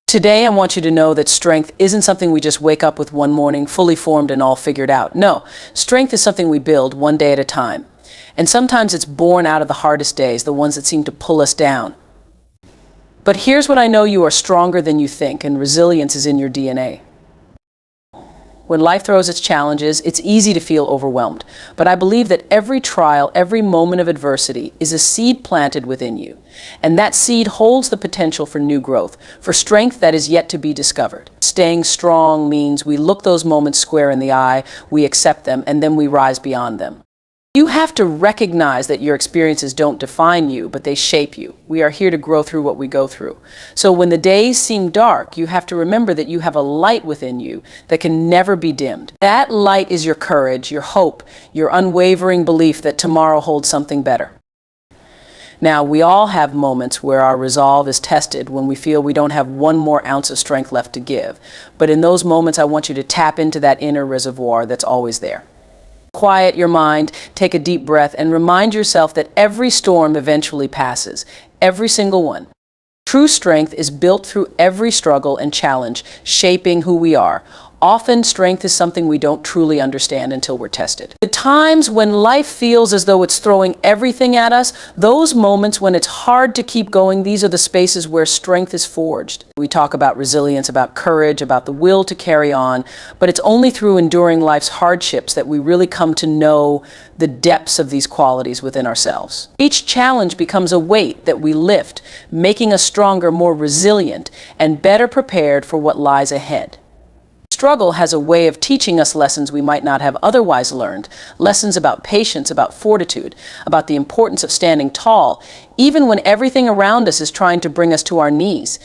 Today, I want you to know that strength isn't something we just wake up with one morning, fully formed and all figured out. No, strength is something we build one day at a time. And sometimes it's born out of the hardest days, the ones that seem to pull us down. But here's what I know: you are stronger than you think, and resilience is in your DNA. When life throws its challenges, it's easy to feel overwhelmed. But I believe that every trial, every moment of adversity is a seed planted within you. And that seed holds the potential for new growth, for strength that is yet to be discovered. Staying strong means we look those moments square in the eye, we accept them, and then we rise beyond them. You have to recognize that your experiences don't define you, but they shape you. We are here to grow through what we go through. So when the days seem dark, you have to remember that you have a light within you that can never be dimmed. That light is your courage, your hope, your unwavering belief that tomorrow holds something better. Now, we all have moments where our resolve is tested, when we feel we don't have one more ounce of strength left to give. But in those moments, I want you to tap into that inner reservoir that's always there. Quiet your mind, take a deep breath, and remind yourself that every storm eventually passes, every single one. True strength is built through every struggle and challenge, shaping who we are. Often, strength is something we don't truly understand until we're tested. The times when life feels as though it's throwing everything at us, those moments when it's hard to keep going, these are the spaces where strength is forged. We talk about resilience, about courage, about the will to carry on, but it's only through enduring life's hardships that we really come to know the depths of these qualities within ourselves. Each challenge becomes a weight that we lift, making us stronger, more resilient, and better prepared for what lies ahead. Struggle has a way of teaching us lessons we might not have otherwise learned, lessons about patience, about fortitude, about the importance of standing tall, even when everything around us is trying to bring us to our knees.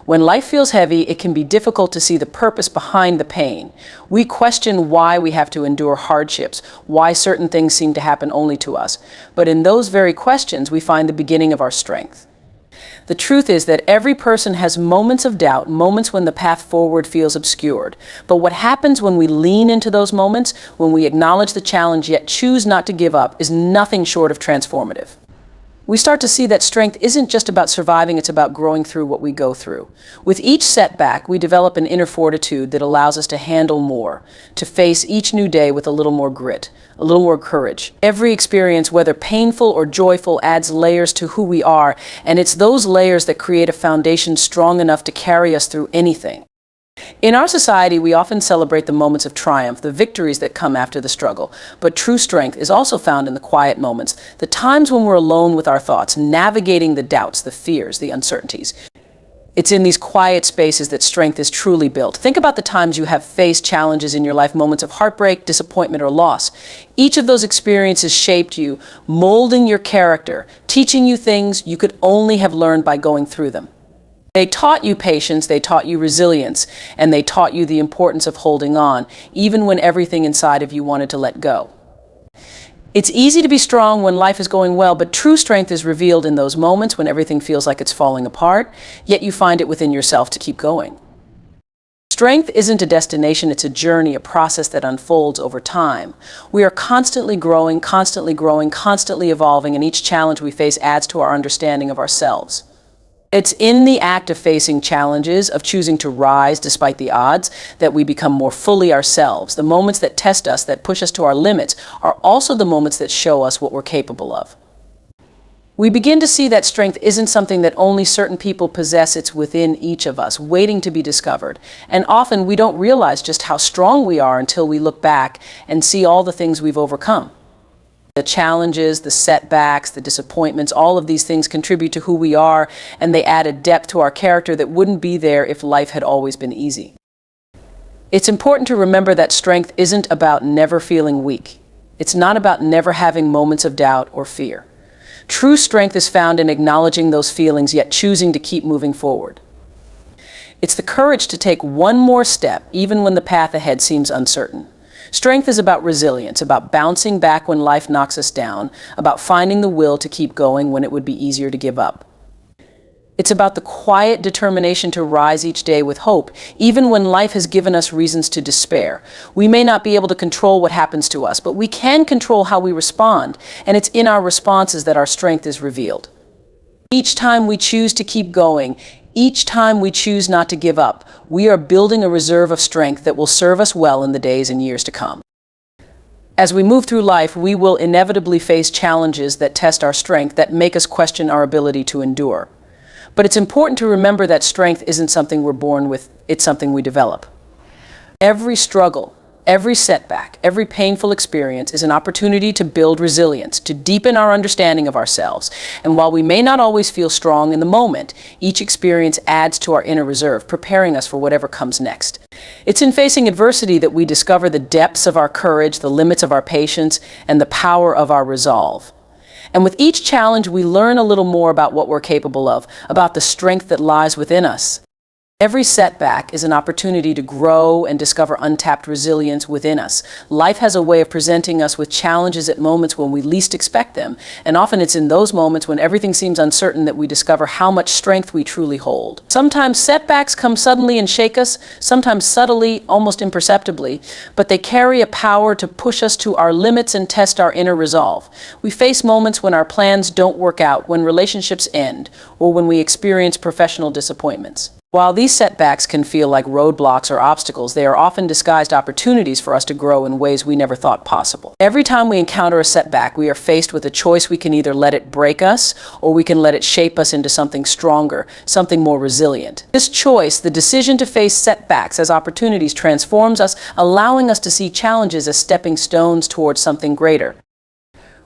When life feels heavy, it can be difficult to see the purpose behind the pain. We question why we have to endure hardships, why certain things seem to happen only to us. But in those very questions, we find the beginning of our strength. The truth is that every person has moments of doubt, moments when the path forward feels obscured. But what happens when we lean into those moments, when we acknowledge the challenge yet choose not to give up, is nothing short of transformative. We start to see that strength isn't just about surviving, it's about growing through what we go through. With each setback, we develop an inner fortitude that allows us to handle more, to face each new day with a little more grit, a little more courage. Every experience, whether painful or joyful, adds layers to who we are, and it's those layers that create a foundation strong enough to carry us through anything. In our society, we often celebrate the moments of triumph, the victories that come after the struggle. But true strength is also found in the quiet moments, the times when we're alone with our thoughts, navigating the doubts, the fears, the uncertainties. It's in these quiet spaces that strength is truly built. Think about the times you have faced challenges in your life, moments of heartbreak, disappointment, or loss. Each of those experiences shaped you, molding your character, teaching you things you could only have learned by going through them. They taught you patience, they taught you resilience, and they taught you the importance of holding on, even when everything inside of you wanted to let go. It's easy to be strong when life is going well, but true strength is revealed in those moments when everything feels like it's falling apart, yet you find it within yourself to keep going. Strength isn't a destination, it's a journey, a process that unfolds over time. We are constantly growing, constantly evolving, and each challenge we face adds to our understanding of ourselves. It's in the act of facing challenges, of choosing to rise despite the odds, that we become more fully ourselves. The moments that test us, that push us to our limits, are also the moments that show us what we're capable of. We begin to see that strength isn't something that only certain people possess, it's within each of us, waiting to be discovered. And often we don't realize just how strong we are until we look back and see all the things we've overcome. The challenges, the setbacks, the disappointments, all of these things contribute to who we are, and they add a depth to our character that wouldn't be there if life had always been easy. It's important to remember that strength isn't about never feeling weak. It's not about never having moments of doubt or fear. True strength is found in acknowledging those feelings, yet choosing to keep moving forward. It's the courage to take one more step, even when the path ahead seems uncertain. Strength is about resilience, about bouncing back when life knocks us down, about finding the will to keep going when it would be easier to give up. It's about the quiet determination to rise each day with hope, even when life has given us reasons to despair. We may not be able to control what happens to us, but we can control how we respond, and it's in our responses that our strength is revealed. Each time we choose to keep going, Each time we choose not to give up, we are building a reserve of strength that will serve us well in the days and years to come. As we move through life, we will inevitably face challenges that test our strength, that make us question our ability to endure. But it's important to remember that strength isn't something we're born with, it's something we develop. Every struggle, every setback, every painful experience is an opportunity to build resilience, to deepen our understanding of ourselves. And while we may not always feel strong in the moment, each experience adds to our inner reserve, preparing us for whatever comes next. It's in facing adversity that we discover the depths of our courage, the limits of our patience, and the power of our resolve. And with each challenge, we learn a little more about what we're capable of, about the strength that lies within us. Every setback is an opportunity to grow and discover untapped resilience within us. Life has a way of presenting us with challenges at moments when we least expect them, and often it's in those moments when everything seems uncertain that we discover how much strength we truly hold. Sometimes setbacks come suddenly and shake us, sometimes subtly, almost imperceptibly, but they carry a power to push us to our limits and test our inner resolve. We face moments when our plans don't work out, when relationships end, or when we experience professional disappointments. While these setbacks can feel like roadblocks or obstacles, they are often disguised opportunities for us to grow in ways we never thought possible. Every time we encounter a setback, we are faced with a choice. We can either let it break us, or we can let it shape us into something stronger, something more resilient. This choice, the decision to face setbacks as opportunities, transforms us, allowing us to see challenges as stepping stones towards something greater.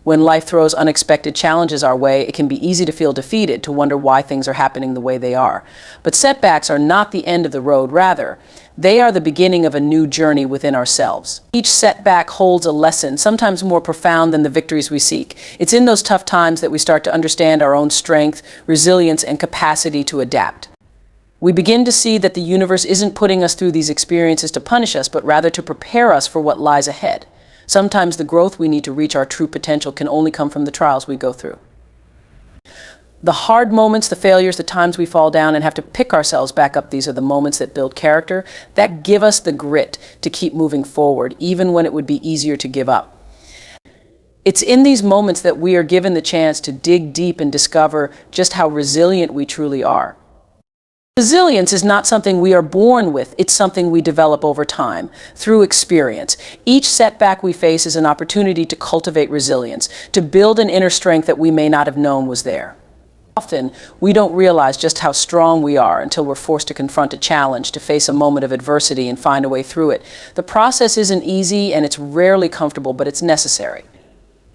When life throws unexpected challenges our way, it can be easy to feel defeated, to wonder why things are happening the way they are. But setbacks are not the end of the road. Rather, they are the beginning of a new journey within ourselves. Each setback holds a lesson, sometimes more profound than the victories we seek. It's in those tough times that we start to understand our own strength, resilience, and capacity to adapt. We begin to see that the universe isn't putting us through these experiences to punish us, but rather to prepare us for what lies ahead. Sometimes the growth we need to reach our true potential can only come from the trials we go through. The hard moments, the failures, the times we fall down and have to pick ourselves back up, these are the moments that build character, that give us the grit to keep moving forward, even when it would be easier to give up. It's in these moments that we are given the chance to dig deep and discover just how resilient we truly are. Resilience is not something we are born with, it's something we develop over time, through experience. Each setback we face is an opportunity to cultivate resilience, to build an inner strength that we may not have known was there. Often, we don't realize just how strong we are until we're forced to confront a challenge, to face a moment of adversity and find a way through it. The process isn't easy and it's rarely comfortable, but it's necessary.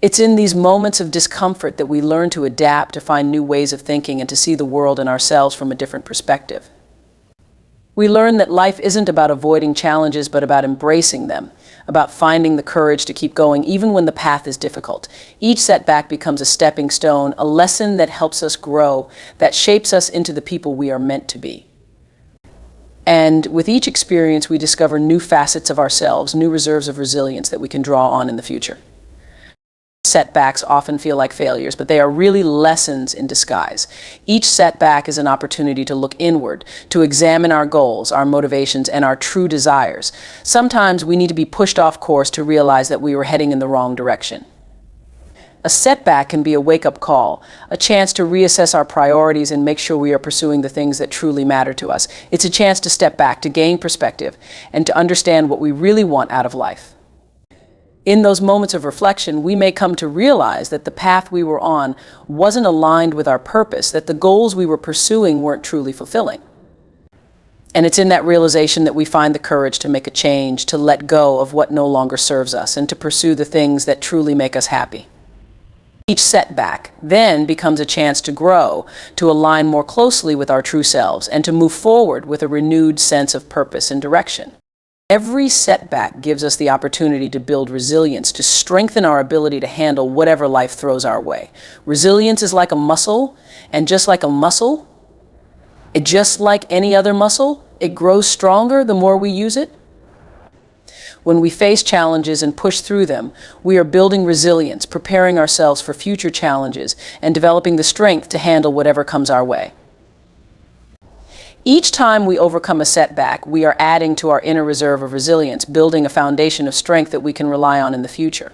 It's in these moments of discomfort that we learn to adapt, to find new ways of thinking, and to see the world and ourselves from a different perspective. We learn that life isn't about avoiding challenges, but about embracing them, about finding the courage to keep going even when the path is difficult. Each setback becomes a stepping stone, a lesson that helps us grow, that shapes us into the people we are meant to be. And with each experience, we discover new facets of ourselves, new reserves of resilience that we can draw on in the future. Setbacks often feel like failures, but they are really lessons in disguise. Each setback is an opportunity to look inward, to examine our goals, our motivations, and our true desires. Sometimes we need to be pushed off course to realize that we were heading in the wrong direction. A setback can be a wake-up call, a chance to reassess our priorities and make sure we are pursuing the things that truly matter to us. It's a chance to step back, to gain perspective, and to understand what we really want out of life. In those moments of reflection, we may come to realize that the path we were on wasn't aligned with our purpose, that the goals we were pursuing weren't truly fulfilling. And it's in that realization that we find the courage to make a change, to let go of what no longer serves us, and to pursue the things that truly make us happy. Each setback then becomes a chance to grow, to align more closely with our true selves, and to move forward with a renewed sense of purpose and direction. Every setback gives us the opportunity to build resilience, to strengthen our ability to handle whatever life throws our way. Resilience is like a muscle, and just like any other muscle, it grows stronger the more we use it. When we face challenges and push through them, we are building resilience, preparing ourselves for future challenges, and developing the strength to handle whatever comes our way. Each time we overcome a setback, we are adding to our inner reserve of resilience, building a foundation of strength that we can rely on in the future.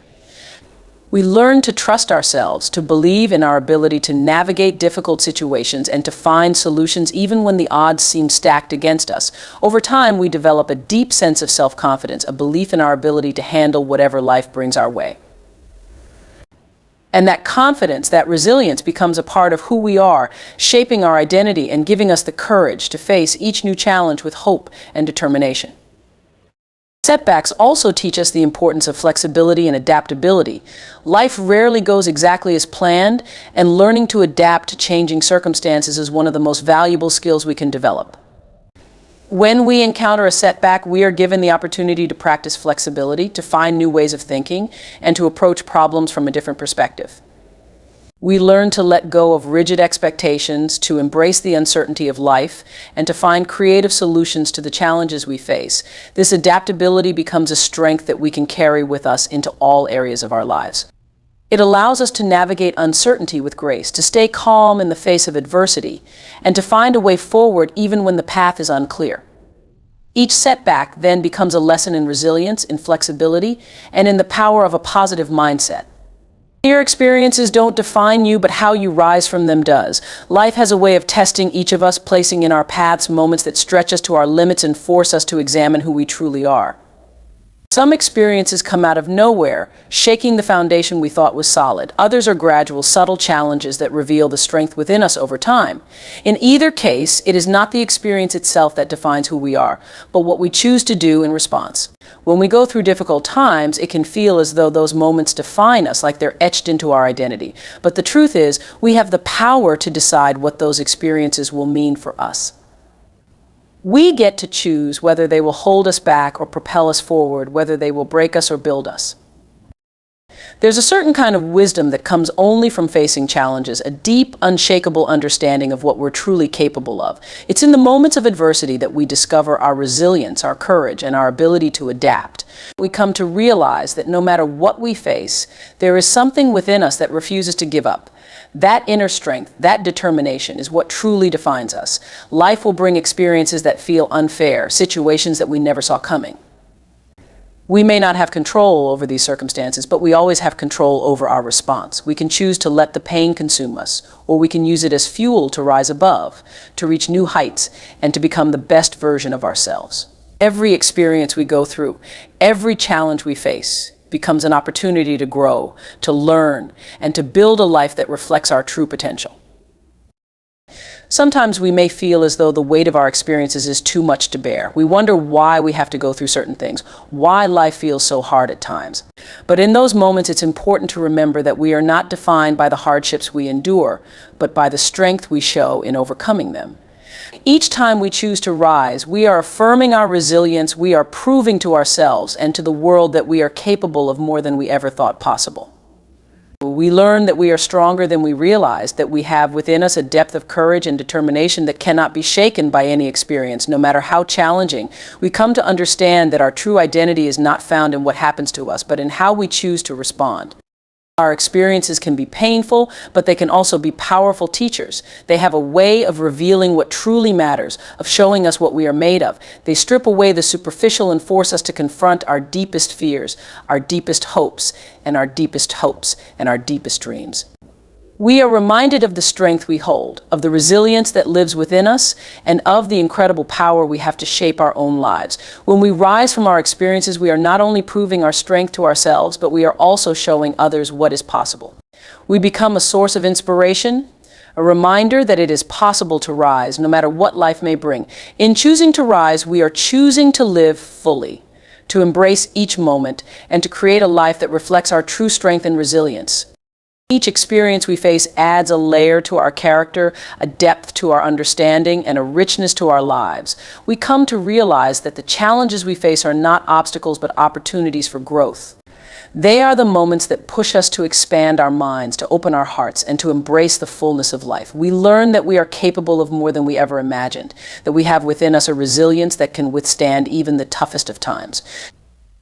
We learn to trust ourselves, to believe in our ability to navigate difficult situations and to find solutions even when the odds seem stacked against us. Over time, we develop a deep sense of self-confidence, a belief in our ability to handle whatever life brings our way. And that confidence, that resilience becomes a part of who we are, shaping our identity and giving us the courage to face each new challenge with hope and determination. Setbacks also teach us the importance of flexibility and adaptability. Life rarely goes exactly as planned, and learning to adapt to changing circumstances is one of the most valuable skills we can develop. When we encounter a setback, we are given the opportunity to practice flexibility, to find new ways of thinking, and to approach problems from a different perspective. We learn to let go of rigid expectations, to embrace the uncertainty of life, and to find creative solutions to the challenges we face. This adaptability becomes a strength that we can carry with us into all areas of our lives. It allows us to navigate uncertainty with grace, to stay calm in the face of adversity, and to find a way forward even when the path is unclear. Each setback then becomes a lesson in resilience, in flexibility, and in the power of a positive mindset. Your experiences don't define you, but how you rise from them does. Life has a way of testing each of us, placing in our paths moments that stretch us to our limits and force us to examine who we truly are. Some experiences come out of nowhere, shaking the foundation we thought was solid. Others are gradual, subtle challenges that reveal the strength within us over time. In either case, it is not the experience itself that defines who we are, but what we choose to do in response. When we go through difficult times, it can feel as though those moments define us, like they're etched into our identity. But the truth is, we have the power to decide what those experiences will mean for us. We get to choose whether they will hold us back or propel us forward, whether they will break us or build us. There's a certain kind of wisdom that comes only from facing challenges, a deep, unshakable understanding of what we're truly capable of. It's in the moments of adversity that we discover our resilience, our courage, and our ability to adapt. We come to realize that no matter what we face, there is something within us that refuses to give up. That inner strength, that determination is what truly defines us. Life will bring experiences that feel unfair, situations that we never saw coming. We may not have control over these circumstances, but we always have control over our response. We can choose to let the pain consume us, or we can use it as fuel to rise above, to reach new heights, and to become the best version of ourselves. Every experience we go through, every challenge we face, becomes an opportunity to grow, to learn, and to build a life that reflects our true potential. Sometimes we may feel as though the weight of our experiences is too much to bear. We wonder why we have to go through certain things, why life feels so hard at times. But in those moments, it's important to remember that we are not defined by the hardships we endure, but by the strength we show in overcoming them. Each time we choose to rise, we are affirming our resilience, we are proving to ourselves and to the world that we are capable of more than we ever thought possible. We learn that we are stronger than we realize, that we have within us a depth of courage and determination that cannot be shaken by any experience, no matter how challenging. We come to understand that our true identity is not found in what happens to us, but in how we choose to respond. Our experiences can be painful, but they can also be powerful teachers. They have a way of revealing what truly matters, of showing us what we are made of. They strip away the superficial and force us to confront our deepest fears, our deepest hopes, and our deepest hopes, and our deepest dreams. We are reminded of the strength we hold, of the resilience that lives within us, and of the incredible power we have to shape our own lives. When we rise from our experiences, we are not only proving our strength to ourselves, but we are also showing others what is possible. We become a source of inspiration, a reminder that it is possible to rise, no matter what life may bring. In choosing to rise, we are choosing to live fully, to embrace each moment, and to create a life that reflects our true strength and resilience. Each experience we face adds a layer to our character, a depth to our understanding, and a richness to our lives. We come to realize that the challenges we face are not obstacles but opportunities for growth. They are the moments that push us to expand our minds, to open our hearts, and to embrace the fullness of life. We learn that we are capable of more than we ever imagined, that we have within us a resilience that can withstand even the toughest of times.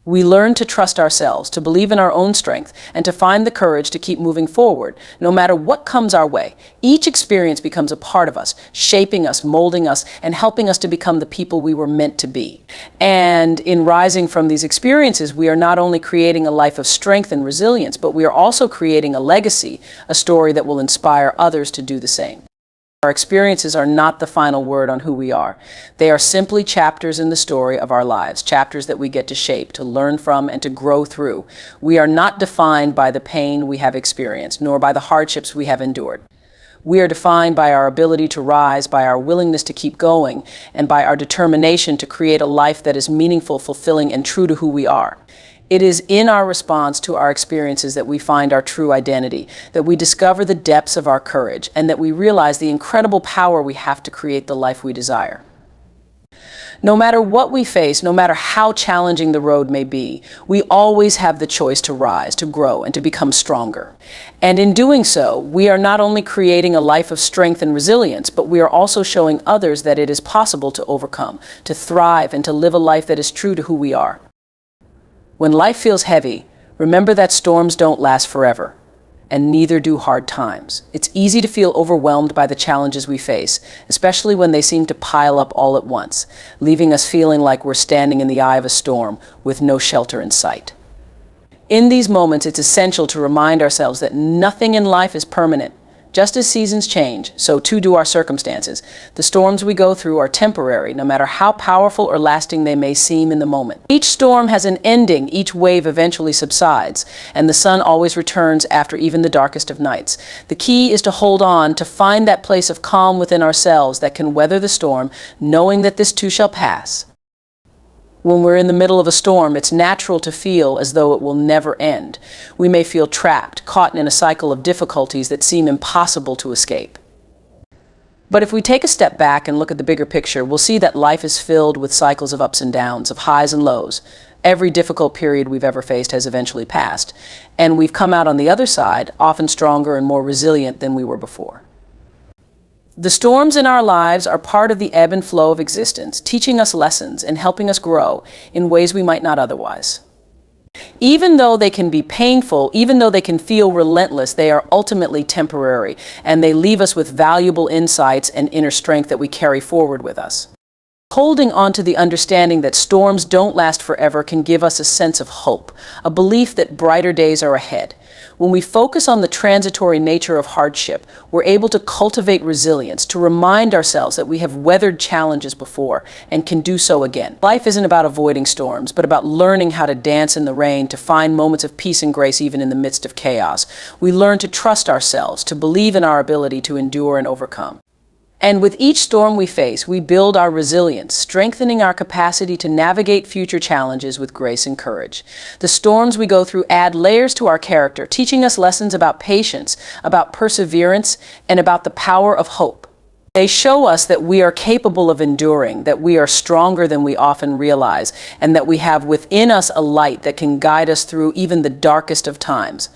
We learn to trust ourselves, to believe in our own strength, and to find the courage to keep moving forward, no matter what comes our way. Each experience becomes a part of us, shaping us, molding us, and helping us to become the people we were meant to be. And in rising from these experiences, we are not only creating a life of strength and resilience, but we are also creating a legacy, a story that will inspire others to do the same. Our experiences are not the final word on who we are. They are simply chapters in the story of our lives, chapters that we get to shape, to learn from, and to grow through. We are not defined by the pain we have experienced, nor by the hardships we have endured. We are defined by our ability to rise, by our willingness to keep going, and by our determination to create a life that is meaningful, fulfilling, and true to who we are. It is in our response to our experiences that we find our true identity, that we discover the depths of our courage, and that we realize the incredible power we have to create the life we desire. No matter what we face, no matter how challenging the road may be, we always have the choice to rise, to grow, and to become stronger. And in doing so, we are not only creating a life of strength and resilience, but we are also showing others that it is possible to overcome, to thrive, and to live a life that is true to who we are. When life feels heavy, remember that storms don't last forever, and neither do hard times. It's easy to feel overwhelmed by the challenges we face, especially when they seem to pile up all at once, leaving us feeling like we're standing in the eye of a storm with no shelter in sight. In these moments, it's essential to remind ourselves that nothing in life is permanent. Just as seasons change, so too do our circumstances. The storms we go through are temporary, no matter how powerful or lasting they may seem in the moment. Each storm has an ending, each wave eventually subsides, and the sun always returns after even the darkest of nights. The key is to hold on, to find that place of calm within ourselves that can weather the storm, knowing that this too shall pass. When we're in the middle of a storm, it's natural to feel as though it will never end. We may feel trapped, caught in a cycle of difficulties that seem impossible to escape. But if we take a step back and look at the bigger picture, we'll see that life is filled with cycles of ups and downs, of highs and lows. Every difficult period we've ever faced has eventually passed, and we've come out on the other side, often stronger and more resilient than we were before. The storms in our lives are part of the ebb and flow of existence, teaching us lessons and helping us grow in ways we might not otherwise. Even though they can be painful, even though they can feel relentless, they are ultimately temporary, and they leave us with valuable insights and inner strength that we carry forward with us. Holding on to the understanding that storms don't last forever can give us a sense of hope, a belief that brighter days are ahead. When we focus on the transitory nature of hardship, we're able to cultivate resilience, to remind ourselves that we have weathered challenges before and can do so again. Life isn't about avoiding storms, but about learning how to dance in the rain, to find moments of peace and grace even in the midst of chaos. We learn to trust ourselves, to believe in our ability to endure and overcome. And with each storm we face, we build our resilience, strengthening our capacity to navigate future challenges with grace and courage. The storms we go through add layers to our character, teaching us lessons about patience, about perseverance, and about the power of hope. They show us that we are capable of enduring, that we are stronger than we often realize, and that we have within us a light that can guide us through even the darkest of times.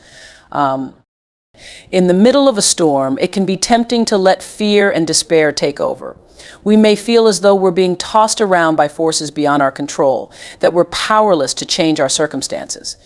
In the middle of a storm, it can be tempting to let fear and despair take over. We may feel as though we're being tossed around by forces beyond our control, that we're powerless to change our circumstances.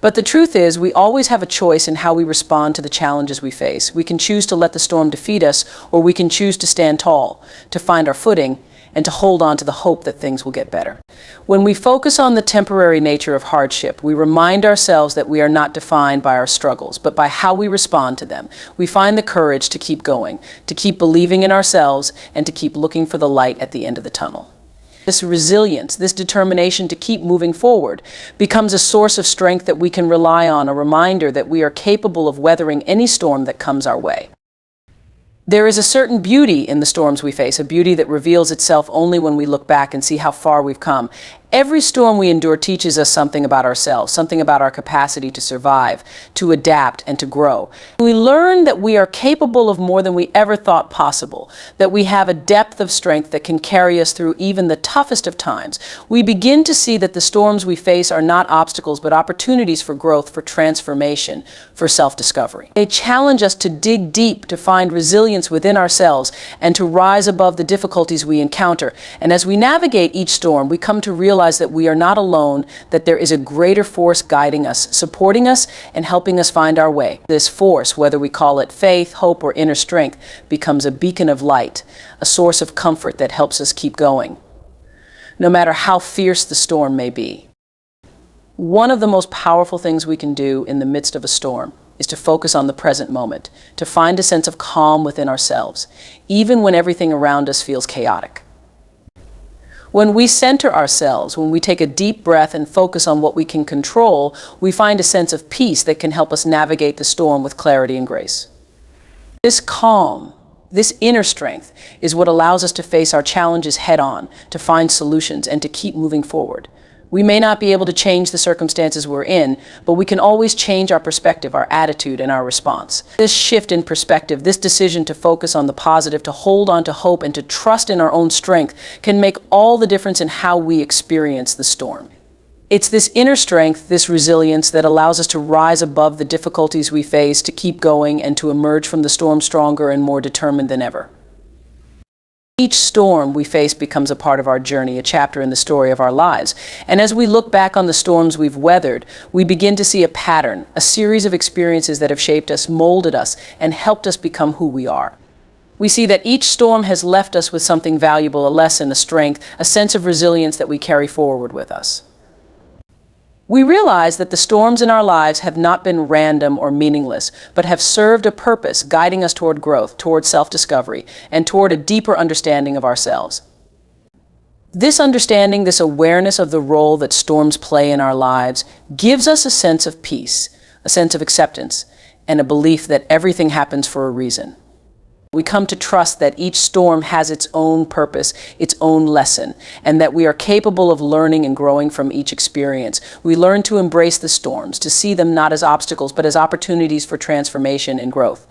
But the truth is, we always have a choice in how we respond to the challenges we face. We can choose to let the storm defeat us, or we can choose to stand tall, to find our footing, and to hold on to the hope that things will get better. When we focus on the temporary nature of hardship, we remind ourselves that we are not defined by our struggles, but by how we respond to them. We find the courage to keep going, to keep believing in ourselves, and to keep looking for the light at the end of the tunnel. This resilience, this determination to keep moving forward, becomes a source of strength that we can rely on, a reminder that we are capable of weathering any storm that comes our way. There is a certain beauty in the storms we face, a beauty that reveals itself only when we look back and see how far we've come. Every storm we endure teaches us something about ourselves, something about our capacity to survive, to adapt, and to grow. We learn that we are capable of more than we ever thought possible, that we have a depth of strength that can carry us through even the toughest of times. We begin to see that the storms we face are not obstacles, but opportunities for growth, for transformation, for self-discovery. They challenge us to dig deep, to find resilience within ourselves, and to rise above the difficulties we encounter. And as we navigate each storm, we come to realize realize that we are not alone, that there is a greater force guiding us, supporting us, and helping us find our way. This force, whether we call it faith, hope, or inner strength, becomes a beacon of light, a source of comfort that helps us keep going, no matter how fierce the storm may be. One of the most powerful things we can do in the midst of a storm is to focus on the present moment, to find a sense of calm within ourselves, even when everything around us feels chaotic. When we center ourselves, when we take a deep breath and focus on what we can control, we find a sense of peace that can help us navigate the storm with clarity and grace. This calm, this inner strength, is what allows us to face our challenges head-on, to find solutions, and to keep moving forward. We may not be able to change the circumstances we're in, but we can always change our perspective, our attitude, and our response. This shift in perspective, this decision to focus on the positive, to hold on to hope, and to trust in our own strength can make all the difference in how we experience the storm. It's this inner strength, this resilience, that allows us to rise above the difficulties we face, to keep going, and to emerge from the storm stronger and more determined than ever. Each storm we face becomes a part of our journey, a chapter in the story of our lives. And as we look back on the storms we've weathered, we begin to see a pattern, a series of experiences that have shaped us, molded us, and helped us become who we are. We see that each storm has left us with something valuable, a lesson, a strength, a sense of resilience that we carry forward with us. We realize that the storms in our lives have not been random or meaningless, but have served a purpose, guiding us toward growth, toward self-discovery, and toward a deeper understanding of ourselves. This understanding, this awareness of the role that storms play in our lives, gives us a sense of peace, a sense of acceptance, and a belief that everything happens for a reason. We come to trust that each storm has its own purpose, its own lesson, and that we are capable of learning and growing from each experience. We learn to embrace the storms, to see them not as obstacles, but as opportunities for transformation and growth.